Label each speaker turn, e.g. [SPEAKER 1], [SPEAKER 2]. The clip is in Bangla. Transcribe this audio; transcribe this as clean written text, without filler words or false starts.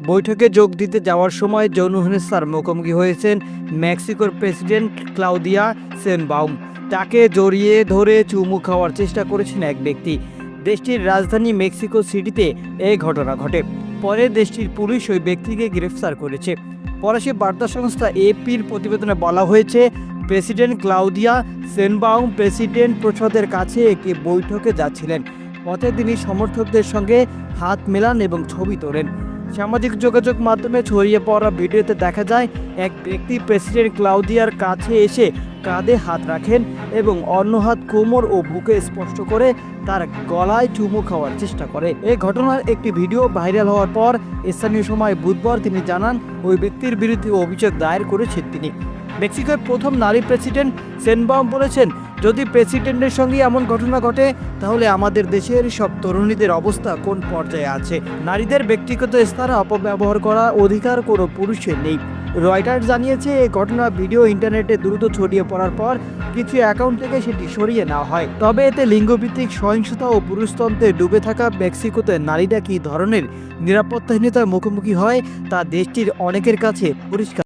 [SPEAKER 1] বৈঠকে যোগ দিতে যাওয়ার সময় যৌন হেনস্থার মুখোমুখি হয়েছেন মেক্সিকোর প্রেসিডেন্ট ক্লাউদিয়া শেনবাউম। তাকে জড়িয়ে ধরে চুমু খাওয়ার চেষ্টা করেছেন এক ব্যক্তি। দেশটির রাজধানী মেক্সিকো সিটিতে এই ঘটনা ঘটে। পরে দেশটির পুলিশ ওই ব্যক্তিকে গ্রেফতার করেছে। ফরাসি বার্তা সংস্থা এপির প্রতিবেদনে বলা হয়েছে, প্রেসিডেন্ট ক্লাউদিয়া শেনবাউম প্রেসিডেন্ট প্রসাদের কাছে একটি বৈঠকে যাচ্ছিলেন। পথে তিনি সমর্থকদের সঙ্গে হাত মেলান এবং ছবি তোলেন। সামাজিক যোগাযোগ মাধ্যমে ছড়িয়ে পড়া ভিডিওতে দেখা যায় এক ব্যক্তি প্রেসিডেন্ট ক্লাউদিয়ার কাছে এসে কাঁধে হাত রাখেন এবং অন্য হাত কোমর ও বুকে স্পর্শ করে তার গলায় চুমু খাওয়ার চেষ্টা করে। এই ঘটনার একটি ভিডিও ভাইরাল হওয়ার পর স্থানীয় সময় বুধবার তিনি জানান ওই ব্যক্তির বিরুদ্ধে অভিযোগ দায়ের করেছেন তিনি। মেক্সিকোর প্রথম নারী প্রেসিডেন্ট শেনবাউম বলেছেন, যদি প্রেসিডেন্টের সঙ্গে এমন ঘটনা ঘটে তাহলে আমাদের দেশের সব তরুণীদের অবস্থা কোন পর্যায়ে আছে। নারীদের ব্যক্তিগত স্থানে অপব্যবহার করা অধিকার কোনো পুরুষের নেই। রয়টার্স জানিয়েছে, এই ঘটনা ভিডিও ইন্টারনেটে দ্রুত ছড়িয়ে পড়ার পর কিছু অ্যাকাউন্ট থেকে সেটি সরিয়ে নেওয়া হয়। তবে এতে লিঙ্গভিত্তিক সহিংসতা ও পুরুষতন্ত্রে ডুবে থাকা মেক্সিকোতে নারীরা কী ধরনের নিরাপত্তাহীনতার মুখোমুখি হয় তা দেশটির অনেকের কাছে পরিষ্কার।